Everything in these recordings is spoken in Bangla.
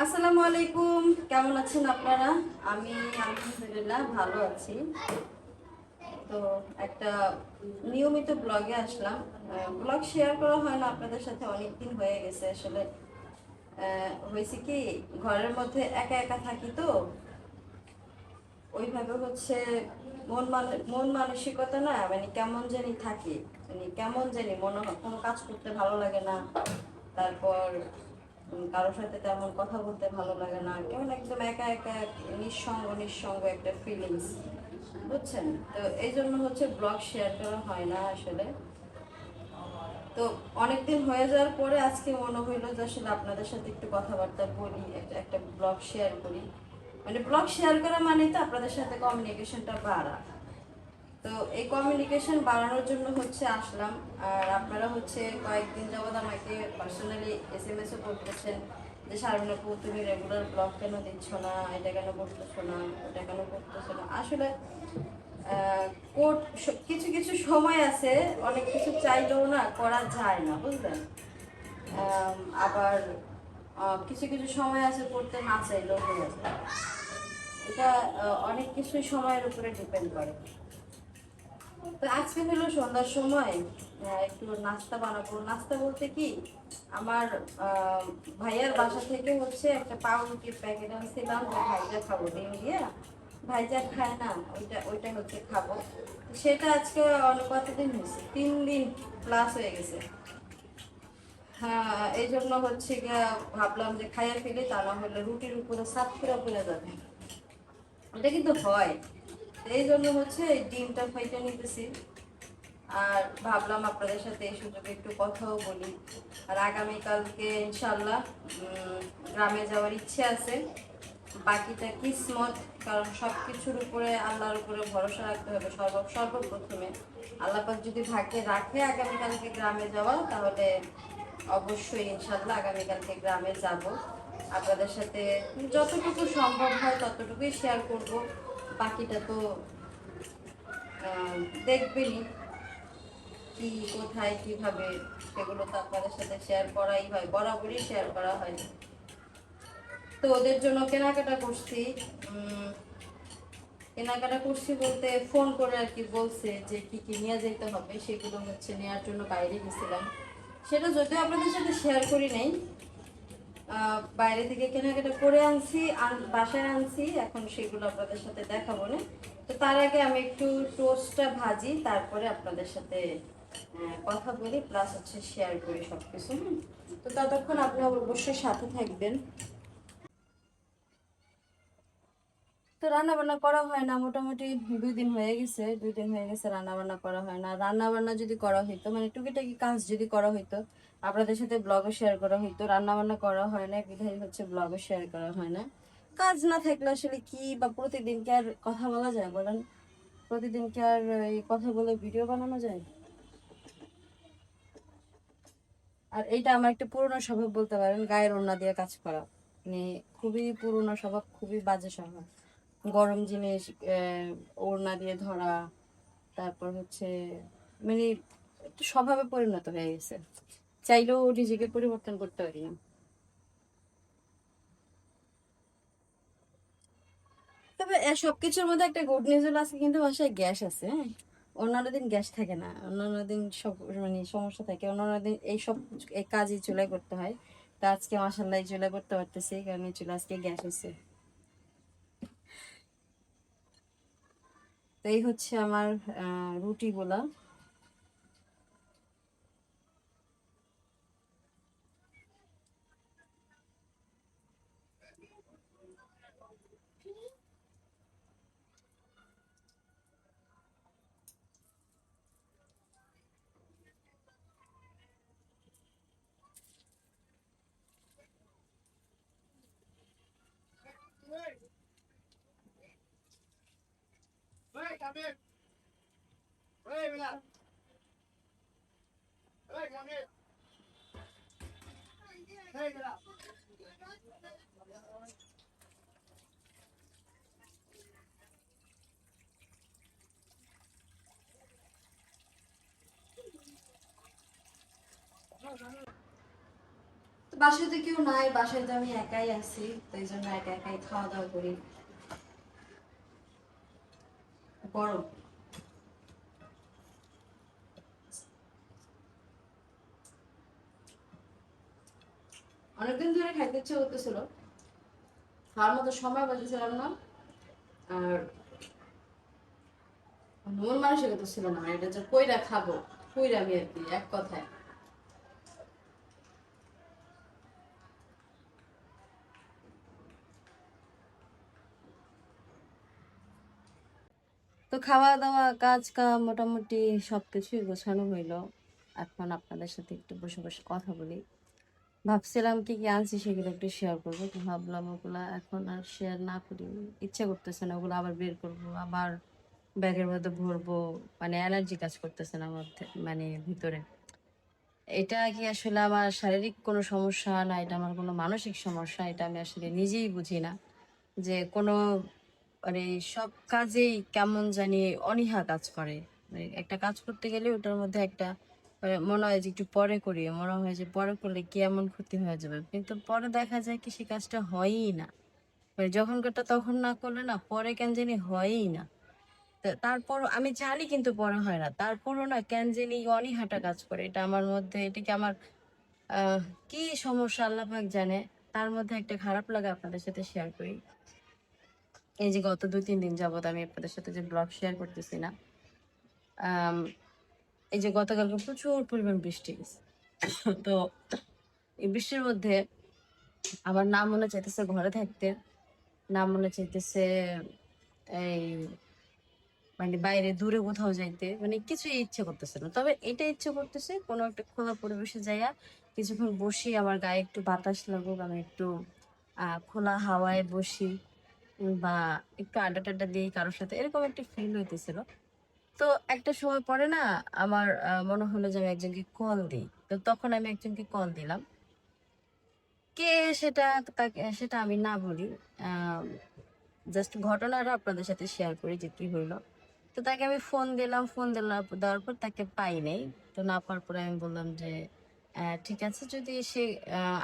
আসসালামু আলাইকুম, কেমন আছেন আপনারা? আমি আলহামদুলিল্লাহ ভালো আছি। তো একটা নিয়মিত ব্লগে আসলাম। ব্লগ শেয়ার করা হয় না আপনাদের সাথে, অনেকদিন হয়ে গেছে আসলে। হয়েছে কি, ঘরের মধ্যে একা একা থাকি তো ওইভাবে হচ্ছে মন মানসিকতা না, মানে কেমন জানি থাকে, মানে কেমন জানি মনে হয় কোনো কাজ করতে ভালো লাগে না। তারপর কারোর সাথে তেমন কথা বলতে ভালো লাগে না, কেমন একদম একা একা নিঃসঙ্গ নিঃসঙ্গ একটা ফিলিংস, বুঝছেন? তো এই জন্য হচ্ছে ব্লগ শেয়ার করা হয় না আসলে। তো অনেকদিন হয়ে যাওয়ার পরে আজকে মনে হইলো যে আসলে আপনাদের সাথে একটু কথাবার্তা বলি, একটা ব্লগ শেয়ার করি। মানে ব্লগ শেয়ার করা মানে তো আপনাদের সাথে কমিউনিকেশনটা বাড়া। তো এই কমিউনিকেশন বাড়ানোর জন্য হচ্ছে আসলাম। আর আপনারা হচ্ছে কয়েকদিন যাবৎ আমাকে পার্সোনালি SMS-ও করতেছেন যে শারমিন আপু, তুমি রেগুলার ব্লগ কেন দিচ্ছ না, এটা কেন করতেছো না, ওটা কেন করতেছো না। আসলে কিছু কিছু সময় আছে, অনেক কিছু চাইলেও না করা যায় না, বুঝলেন? আবার কিছু কিছু সময় আছে করতে না চাইলেও হয়ে যায়। এটা অনেক কিছুই সময়ের উপরে ডিপেন্ড করে। তো আজকে হলো সন্ধ্যার সময় একটু নাস্তা বানাবো। নাস্তা বলতে কি, আমার ভাইয়ার বাসা থেকে হচ্ছে একটা পাউরুটির প্যাকেট আনছিলাম, যে ভাইজা খাবো ডিম দিয়ে। ভাইজা খায় না, ওইটা ওইটা হচ্ছে খাবো। সেটা আজকে অনেক কতদিন হয়েছে, 3 দিন প্লাস হয়ে গেছে। হ্যাঁ, এই জন্য হচ্ছে গিয়া ভাবলাম যে খাইয়া ফেলি, তা না হলে রুটির উপরে সাত করে পড়ে যাবে। এটা কিন্তু হয়। এই জন্য হচ্ছে এই ডিমটা ফাইটা নিতেছি। আর ভাবলাম আপনাদের সাথে এই সুযোগে একটু কথাও বলি। আর আগামীকালকে ইনশাল্লাহ গ্রামে যাওয়ার ইচ্ছে আছে। বাকিটা কিসমত, কারণ সব কিছুর উপরে আল্লাহর উপরে ভরসা রাখতে হবে। সর্বপ্রথমে আল্লাপাক যদি ভাগ্যে রাখে আগামীকালকে গ্রামে যাওয়া, তাহলে অবশ্যই ইনশাল্লাহ আগামীকালকে গ্রামে যাব। আপনাদের সাথে যতটুকু সম্ভব হয় ততটুকুই শেয়ার করব। বাকিটা তো দেখবেনই কি কোথায় কিভাবে, সেগুলো তো আপনাদের সাথে শেয়ার করাই হয়, বরাবরই শেয়ার করা হয়। তো ওদের জন্য কেনাকাটা করছি। কেনাকাটা করছি বলতে ফোন করে আর কি বলছে যে কি কি নিয়ে যেতে হবে, সেগুলো হচ্ছে নেওয়ার জন্য বাইরে গেছিলাম। সেটা যদিও আপনাদের সাথে শেয়ার করি নাই। বাইরে থেকে কেনাকাটা করে আনছি, বাসায় আনছি, এখন সেগুলো আপনাদের সাথে দেখাবো না। তো তার আগে আমি একটু টোস্টটা ভাজি, তারপরে আপনাদের সাথে কথা বলি, প্লাস হচ্ছে শেয়ার করি সবকিছু। তো ততক্ষণ আপনি অবশ্যই সাথে থাকবেন। তো রান্না বান্না করা হয় না মোটামুটি 2 দিন হয়ে গেছে। 2 দিন হয়ে গেছে রান্না বান্না করা হয় না। রান্না বান্না যদি করা হইতো, মানে টুকিটাকি কাজ যদি করা হইতো, আপনাদের সাথে ব্লগও শেয়ার করা হইতো। রান্না বান্না করা হয় না বিধায় হচ্ছে ব্লগও শেয়ার করা হয় না। কাজ না থাকলে আসলে কি বা প্রতিদিন কি আর কথা বলা যায় বলেন? প্রতিদিন কি আর এই কথা বলে ভিডিও বানানো যায়? আর এইটা আমার একটা পুরোনো স্বভাব বলতে পারেন, গায়ের ওড়না দিয়ে কাজ করা। মানে খুবই পুরোনো স্বভাব, খুবই বাজে স্বভাব। গরম জিনিস ওড়না দিয়ে ধরা, তারপর হচ্ছে মানে একটু স্বভাবে পরিণত হয়ে গেছে। চাইলেও নিজেকে পরিবর্তন করতে পারি না। তবে সবকিছুর মধ্যে একটা গুড নিউজ হলো, আজকে কিন্তু বাসায় গ্যাস আছে। হ্যাঁ, অন্যান্য দিন গ্যাস থাকে না, অন্যান্য দিন সব মানে সমস্যা থাকে, অন্যান্য দিন এই সব এই কাজই চুলায় করতে হয়। তা আজকে মাসাল্লাহ চুলায় করতে পারতেছি, কারণ এই চুলা আজকে গ্যাস আছে। তো এই হচ্ছে আমার রুটি গুলা। তো বাসায় তো কেউ নাই, বাসায় তো আমি একাই আছি, তো এই জন্য একা একাই খাওয়া দাওয়া করি। গরম অনেকদিন ধরে খাইতে ইচ্ছে করতেছিল, খাওয়ার মতো সময় পাইতেছিলাম না, আর মন মানসিকতা ছিল না এটা যে কইরা খাবো, কইরা আমি আর কি এক কথায়। তো খাওয়া দাওয়া কাজ কাম মোটামুটি সবকিছুই গোছানো হইলো। এখন আপনাদের সাথে একটু বসে বসে কথা বলি। ভাবছিলাম কি কি আনছি সেগুলো একটু শেয়ার করবো, তো ভাবলাম ওগুলা এখন আর শেয়ার না করি, ইচ্ছে করতেছে না ওগুলো আবার বের করবো, আবার ব্যাগের মধ্যে ভরবো, মানে অ্যালার্জি কাজ করতেছে না মধ্যে, মানে ভিতরে। এটা কি আসলে আমার শারীরিক কোনো সমস্যা না, এটা আমার কোনো মানসিক সমস্যা, এটা আমি আসলে নিজেই বুঝি না। যে কোনো মানে সব কাজেই কেমন জানি অনীহা কাজ করে। মানে একটা কাজ করতে গেলে ওটার মধ্যে একটা মনে হয় যে একটু পরে করি, মনে হয় যে পরে করলে কি এমন ক্ষতি হয়ে যাবে, কিন্তু পরে দেখা যায় কি সে কাজটা হয়ই না। মানে যখনকারটা তখন না করলে না পরে কেন জানি হয়ই না। তারপর আমি জানি কিন্তু পরে হয় না, তারপরও না কেন জানি অনীহাটা কাজ করে, এটা আমার মধ্যে, এটা কি আমার আহ কি সমস্যা আল্লাহ পাক জানে। তার মধ্যে একটা খারাপ লাগা আপনাদের সাথে শেয়ার করি। এই যে গত 2-3 দিন যাবত আমি আপনাদের সাথে যে ব্লগ শেয়ার করতেছি না, আম, এই যে গতকালকে প্রচুর পরিমাণ বৃষ্টি হয়েছে। তো এই বৃষ্টির মধ্যে আমার না মনে চাইতেছে ঘরে থাকতে, না মনে চাইতেছে এই মানে বাইরে দূরে কোথাও যাইতে, মানে কিছুই ইচ্ছে করতেছে না। তবে এটা ইচ্ছে করতেছে কোনো একটা খোলা পরিবেশে যাইয়া কিছুক্ষণ বসি, আমার গায়ে একটু বাতাস লাগুক, আমি একটু খোলা হাওয়ায় বসি, বা একটু আড্ডা টাড্ডা দিই কারোর সাথে, এরকম একটা ফিল হইতেছিল। তো একটা সময় পরে না আমার মনে হলো যে আমি একজনকে কল দিই, তো তখন আমি একজনকে কল দিলাম। কে সেটা, তাকে সেটা আমি না বলি, জাস্ট ঘটনাটা আপনাদের সাথে শেয়ার করি যে কি হইলো। তো তাকে আমি ফোন দিলাম, ফোন দিলাম, দেওয়ার পর তাকে পাই নাই। তো না পাওয়ার পরে আমি বললাম যে ঠিক আছে, যদি সে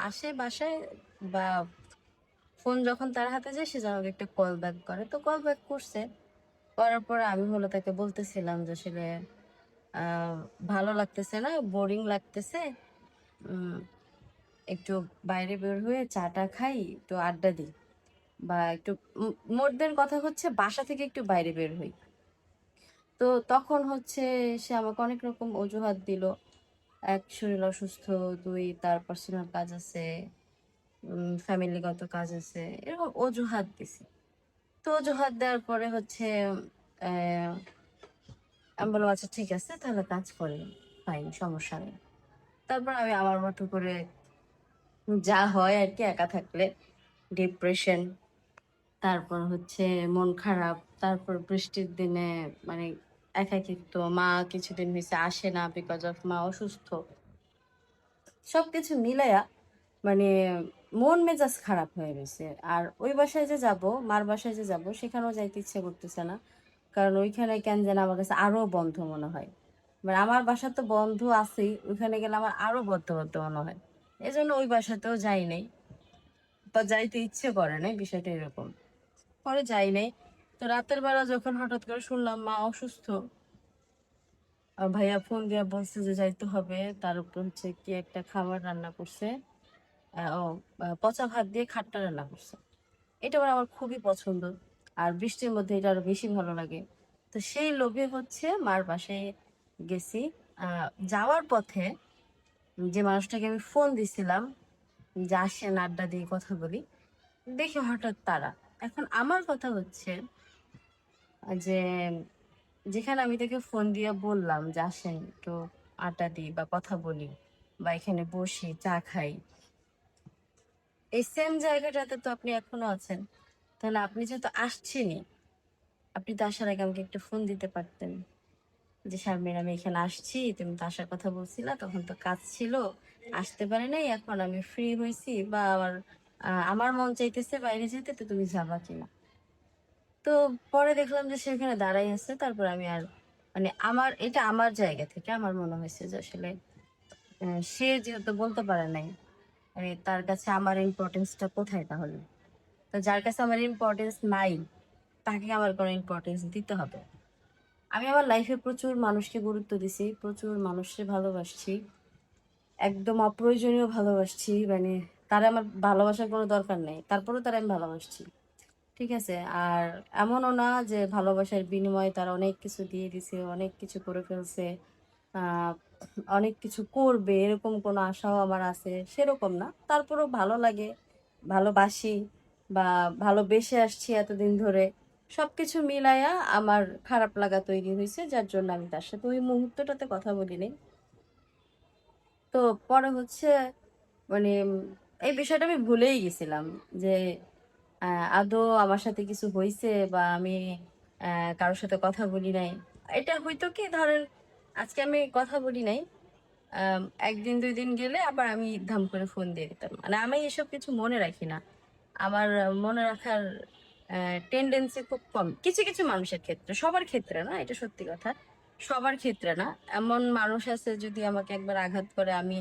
আসে বাসায়, বা ফোন যখন তার হাতে যায় সে যেন আমাকে একটা কল ব্যাক করে। তো কল ব্যাক করছে, করার পরে আমি হলো তাকে বলতেছিলাম যে আসলে আহ ভালো লাগতেছে না, বোরিং লাগতেছে, উম, একটু বাইরে বের হয়ে চাটা খাই, একটু আড্ডা দিই, বা একটু মোর দেন কথা হচ্ছে বাসা থেকে একটু বাইরে বের হই। তো তখন হচ্ছে সে আমাকে অনেক রকম অজুহাত দিল। এক, শরীর অসুস্থ; দুই, তার পার্সোনাল কাজ আছে, ফ্যামিলিগত কাজ আছে, এরকম অজুহাত দিছে। তো অজুহাত দেওয়ার পরে হচ্ছে আহ, আমি বললাম আচ্ছা ঠিক আছে, তাহলে কাজ করি, ফাইন, সমস্যা নেই। তারপর আমি আমার মতো করে, যা হয় আর কি একা থাকলে, ডিপ্রেশন, তারপর হচ্ছে মন খারাপ, তারপর বৃষ্টির দিনে মানে একাকিত্ব, মা কিছুদিন হয়েছে আসে না বিকজ অফ মা অসুস্থ, সবকিছু মিলাইয়া মানে মন মেজাজ খারাপ হয়ে গেছে। আর ওই বাসায় যে যাব, মার বাসায় যে যাব, সেখানেও যাইতে ইচ্ছে করতেছে না, কারণ ওইখানে কেন যেন আমার কাছে আরো বন্ধ মনে হয়। মানে আমার বাসা তো বন্ধ আছেই, ওইখানে গেলে আমার আরো বদ্ধ বদ্ধ মনে হয়, এই জন্য ওই বাসাতেও যাই নাই, বা যাইতে ইচ্ছে করে নাই, বিষয়টা এরকম। পরে যাই নাই। তো রাতের বেলা যখন হঠাৎ করে শুনলাম মা অসুস্থ, ভাইয়া ফোন দিয়ে বলছে যে যাইতে হবে, তার উপর হচ্ছে কি একটা খাবার রান্না করছে, পচা ভাত দিয়ে খাট্টা রান্না করছে। এটা আবার আমার খুবই পছন্দ, আর বৃষ্টির মধ্যে এটা আরো বেশি ভালো লাগে। তো সেই লোভে হচ্ছে মার বাসায় গেছি। যাওয়ার পথে যে মানুষটাকে আমি ফোন দিছিলাম যে আসেন আড্ডা দিয়ে কথা বলি, দেখি হঠাৎ তারা। এখন আমার কথা হচ্ছে যে যেখানে আমি তাকে ফোন দিয়ে বললাম যে আসেন একটু আড্ডা দিই বা কথা বলি, বা এখানে বসি চা খাই, এই সেম জায়গাটাতে তো আপনি এখনো আছেন। তাহলে আপনি যেহেতু আসছেনই, আপনি তো আসার আগে আমাকে একটা ফোন দিতে পারতেন যে শারমিন আমি এখানে আসছি, তুমি তো আসার কথা বলছিলা, তখন তো কাজ ছিল, আসতে পারে নাই, এখন আমি ফ্রি হয়েছি, বা আমার মন চাইতেছে বাইরে যেতে, তো তুমি যাবা কিনা। তো পরে দেখলাম যে সেখানে দাঁড়াই আছে, তারপর আমি আর মানে আমার এটা আমার জায়গা থেকে আমার মনে হয়েছে যে আসলে সে যেহেতু বলতে পারে নাই, মানে তার কাছে আমার ইম্পর্টেন্সটা কোথায় তাহলে? তো যার কাছে আমার ইম্পর্টেন্স নাই তাকে আমার কোনো ইম্পর্টেন্স দিতে হবে? আমি আমার লাইফে প্রচুর মানুষকে গুরুত্ব দিছি, প্রচুর মানুষকে ভালোবাসছি, একদম অপ্রয়োজনীয় ভালোবাসছি, মানে তারা আমার ভালোবাসার কোনো দরকার নেই, তারপরেও তারা আমি ভালোবাসছি। ঠিক আছে? আর এমনও না যে ভালোবাসার বিনিময়ে তারা অনেক কিছু দিয়ে দিছে, অনেক কিছু করে ফেলছে, আহ অনেক কিছু করবে এরকম কোনো আশাও আমার আছে, সেরকম না। তারপরেও ভালো লাগে, ভালোবাসি, বা ভালোবেসে আসছি এতদিন ধরে। সবকিছু মিলায়া আমার খারাপ লাগা তৈরি হয়েছে, যার জন্য আমি তার সাথে ওই মুহূর্তটাতে কথা বলিনি। তো পরে হচ্ছে মানে এই বিষয়টা আমি ভুলেই গেছিলাম যে আদৌ আমার সাথে কিছু হয়েছে, বা আমি কারোর সাথে কথা বলি নাই। এটা হয়তো কি ধরেন, আজকে আমি কথা বলি নাই, একদিন দুই দিন গেলে আবার আমি ধাম করে ফোন দিয়ে দিতাম। মানে আমি এসব কিছু মনে রাখি না, আমার মনে রাখার টেন্ডেন্সি খুব কম কিছু কিছু মানুষের ক্ষেত্রে, সবার ক্ষেত্রে না, এটা সত্যি কথা। সবার ক্ষেত্রে না। এমন মানুষ আছে যদি আমাকে একবার আঘাত করে, আমি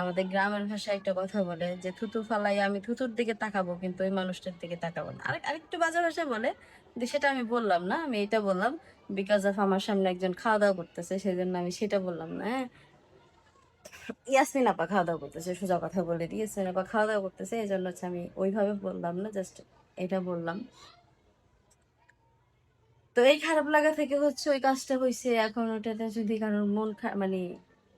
আমাদের গ্রামের ভাষায় একটা কথা বলে যে থুতু ফালাই আমি থুতুর দিকে তাকাবো কিন্তু ওই মানুষটার দিকে তাকাবো না। আরেকটু বাজে ভাষায় বলে, কিন্তু সেটা আমি বললাম না, আমি এটা বললাম বিকজ অফ আমার সামনে একজন খাওয়া দাওয়া করতেছে, সেই জন্য আমি সেটা বললাম না। হ্যাঁ, ইয়াসমিন আপা খাওয়া দাওয়া করতেছে, সোজা কথা বলে দিই, ইয়াসমিন আপা খাওয়া দাওয়া করতেছে, এই জন্য হচ্ছে আমি ওইভাবে বললাম না, জাস্ট এটা বললাম। তো এই খারাপ লাগা থেকে হচ্ছে ওই কাজটা হয়েছে। এখন ওটাতে যদি কারোর মন মানে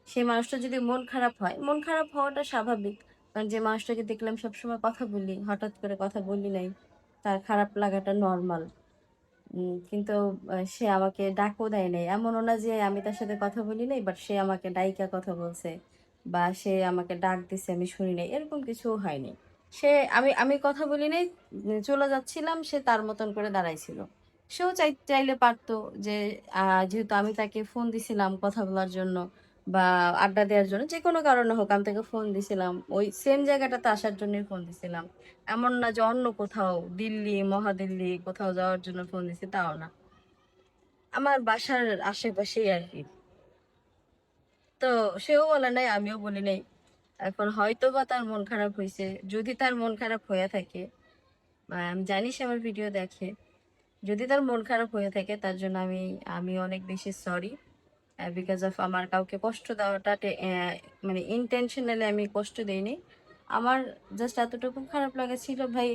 সেই মানুষটা যদি মন খারাপ হয়, মন খারাপ হওয়াটা স্বাভাবিক। কারণ যে মানুষটাকে দেখলাম সবসময় কথা বলি, হঠাৎ করে কথা বলি নাই, তার খারাপ লাগাটা নর্মাল। কিন্তু সে আমাকে ডাকও দেয় নাই, এমনও না যে আমি তার সাথে কথা বলি নাই বাট সে আমাকে ডাইকা কথা বলছে, বা সে আমাকে ডাক দিছে আমি শুনি নাই, এরকম কিছু হয়নি। সে আমি আমি কথা বলি নাই, চলে যাচ্ছিলাম, সে তার মতন করে দাঁড়াইছিল। সেও চাইলে পারতো যে যেহেতু আমি তাকে ফোন দিছিলাম কথা বলার জন্য বা আড্ডা দেওয়ার জন্য, যে কোনো কারণে হোক আমি তাকে ফোন দিছিলাম, ওই সেম জায়গাটাতে আসার জন্যই ফোন দিছিলাম। এমন না যে অন্য কোথাও দিল্লি মহাদিল্লি কোথাও যাওয়ার জন্য ফোন দিছি, তাও না, আমার বাসার আশেপাশেই আর কি। তো সেও বলে নাই, আমিও বলি নাই। এখন হয়তো বা তার মন খারাপ হয়েছে, যদি তার মন খারাপ হয়ে থাকে, আমি জানি সে আমার ভিডিও দেখে, যদি তার মন খারাপ হয়ে থাকে তার জন্য আমি আমি অনেক বেশি সরি। বিকজ অফ আমার কাউকে কষ্ট দেওয়াটা মানে ইন্টেনশনালি আমি কষ্ট দেইনি। আমার জাস্ট এতটুকু খারাপ লাগা ছিল, ভাই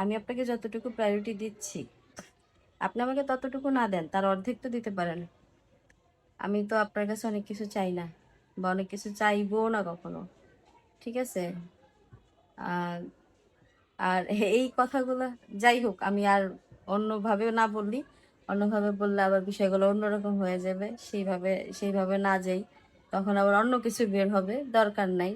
আমি আপনাকে যতটুকু প্রায়োরিটি দিচ্ছি আপনি আমাকে ততটুকু না দেন, তার অর্ধেক তো দিতে পারেন। আমি তো আপনার কাছে অনেক কিছু চাই না, বা অনেক কিছু চাইবো না কখনো। ঠিক আছে? আর আর এই কথাগুলো যাই হোক, আমি আর অন্যভাবে না বললি, অন্যভাবে বললে আবার বিষয়গুলো অন্যরকম হয়ে যাবে, সেইভাবে না যাই, তখন আবার অন্য কিছু বের হবে, দরকার নাই।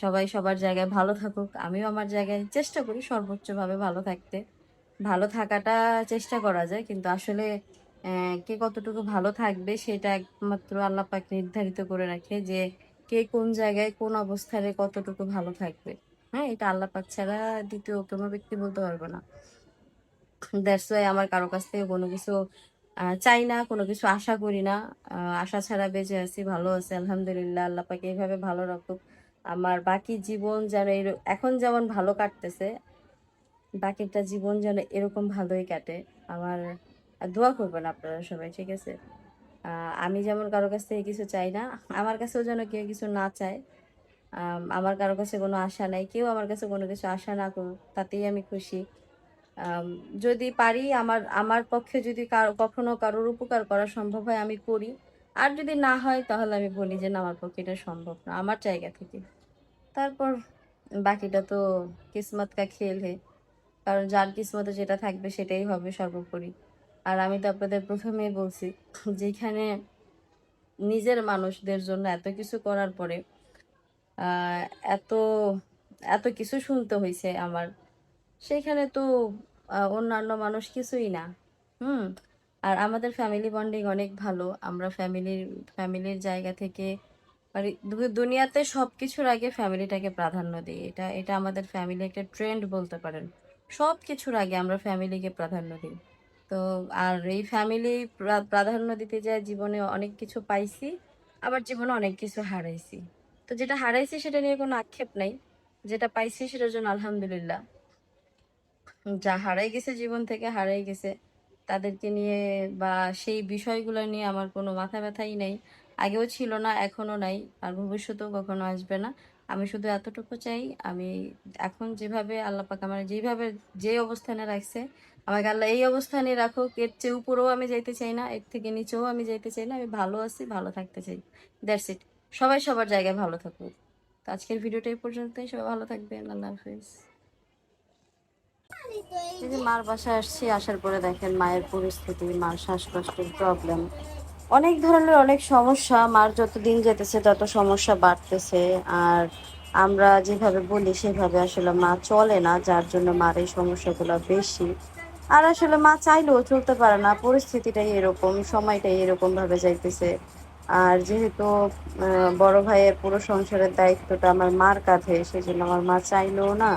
সবাই সবার জায়গায় ভালো থাকুক, আমিও আমার জায়গায় চেষ্টা করি সর্বোচ্চভাবে ভালো থাকতে। ভালো থাকাটা চেষ্টা করা যায়, কিন্তু আসলে কে কতটুকু ভালো থাকবে সেটা একমাত্র আল্লাহ পাক নির্ধারিত করে রাখে, যে কে কোন জায়গায় কোন অবস্থানে কতটুকু ভালো থাকবে। হ্যাঁ, এটা আল্লাহ পাক ছাড়া দ্বিতীয় কোনো ব্যক্তি বলতে পারবে না। দ্যাটস ওয়াই আমার কারো কাছ থেকে কোনো কিছু চাই না, কোনো কিছু আশা করি না। আশা ছাড়া বেঁচে আছি, ভালো আছি আলহামদুলিল্লাহ। আল্লাহ পাক এইভাবে ভালো রাখুক। আমার বাকি জীবন যেন এখন যেমন ভালো কাটতেছে, বাকিটা জীবন যেন এরকম ভালোই কাটে। আমার দোয়া করবেন আপনারা সবাই, ঠিক আছে? আমি যেমন কারো কাছ থেকে কিছু চাই না, আমার কাছেও যেন কেউ কিছু না চায়। আমার কারো কাছে কোনো আশা নাই, কেউ আমার কাছে কোনো কিছু আশা না করুক, তাতেই আমি খুশি। আম, যদি পারি, আমার আমার পক্ষে যদি কখনো কারোর উপকার করা সম্ভব হয় আমি করি। আর যদি না হয় তাহলে আমি বলি যে না, আমার পক্ষে এটা সম্ভব না আমার জায়গা থেকে। তারপর বাকিটা তো কিসমত কা খেল হে, কারণ যার কিসমতে যেটা থাকবে সেটাই হবে সর্বোপরি। আর আমি তো আপনাদের প্রথমেই বলছি, যেখানে নিজের মানুষদের জন্য এত কিছু করার পরে আহ এত এত কিছু শুনতে হয়েছে আমার, সেখানে তো অন্যান্য মানুষ কিছুই না। হুম। আর আমাদের ফ্যামিলি বন্ডিং অনেক ভালো, আমরা ফ্যামিলির জায়গা থেকে মানে দুনিয়াতে সবকিছুর আগে ফ্যামিলিটাকে প্রাধান্য দিই, এটা এটা আমাদের ফ্যামিলি একটা ট্রেন্ড বলতে পারেন। সব কিছুর আগে আমরা ফ্যামিলিকে প্রাধান্য দিই। তো আর এই ফ্যামিলি প্রাধান্য দিতে যায় জীবনে অনেক কিছু পাইছি, আবার জীবনে অনেক কিছু হারাইছি। তো যেটা হারাইছি সেটা নিয়ে কোনো আক্ষেপ নাই, যেটা পাইছি সেটার জন্য আলহামদুলিল্লাহ। যা হারাই গেছে জীবন থেকে হারাই গেছে, তাদেরকে নিয়ে বা সেই বিষয়গুলো নিয়ে আমার কোনো মাথা ব্যথাই নেই। আগেও ছিল না, এখনো নাই, আর ভবিষ্যতেও কখনো আসবে না। আমি শুধু এতটুকু চাই, আমি এখন যেভাবে আল্লাহ পাক আমার যেভাবে যে অবস্থানে রাখছে, আমাকে আল্লাহ এই অবস্থানে রাখুক। এর চেয়ে উপরেও আমি যাইতে চাই না, এর থেকে নিচেও আমি যাইতে চাই না। আমি ভালো আছি, ভালো থাকতে চাই, দ্যাটস ইট। সবাই সবার জায়গায় ভালো থাকুক। তো আজকের ভিডিওটা এই পর্যন্তই, সবাই ভালো থাকবেন, আল্লাহ হাফিজ। এই যে মার বাসায় আসছি, আসার পরে দেখেন মায়ের পরিস্থিতি, মার শ্বাসকষ্টের প্রবলেম, অনেক ধরনের অনেক সমস্যা। মার যত দিন যেতেছে তত সমস্যা বাড়তেছে। আর আমরা যেভাবে বলি সেভাবে আসলে মা চলে না, যার জন্য মার এই সমস্যাগুলো বেশি। আর আসলে মা চাইলেও চলতে পারে না, পরিস্থিতিটাই এরকম, সময়টাই এরকম ভাবে যাইতেছে। আর যেহেতু বড় ভাইয়ের পুরো সংসারের দায়িত্বটা আমার মার কাঁধে, সেই জন্য আমার মা চাইলেও না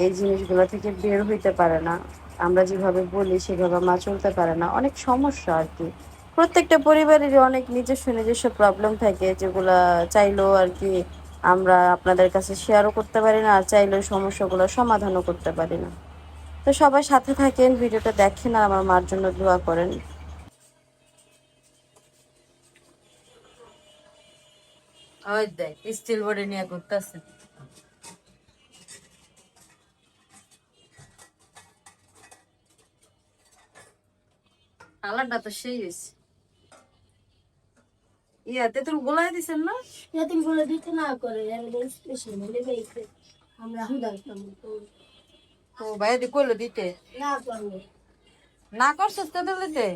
এই জিনিসগুলো থেকে বের হইতে পারে না। আমরা যেভাবে বলি সেভাবে মা চলতে পারে না, অনেক সমস্যা আর কি। প্রত্যেকটা পরিবারেরই অনেক নিজস্ব নিজস্ব প্রবলেম থাকে, যেগুলা চাইলেও আর কি আমরা আপনাদের কাছে শেয়ারও করতে পারি না, আর চাইলেও সমস্যাগুলো সমাধানও করতে পারি না। তো সবাই সাথে থাকেন, ভিডিওটা দেখেন, আর আমার মার জন্য দোয়া করেন। ওই দেখ স্টিল বডি নিয়ে ঘুরতেছে, কালারটা তো সেই হয়েছে। ইয়াতে তোর গোলায় দিছেন না? তেঁতুল গুলো দিতে না করে স্পেশাল লেগে আমরা হুদার তো তো ভাইয়া দি কইলো দিতে, না করলে না করছিস তেঁতুল দিতে?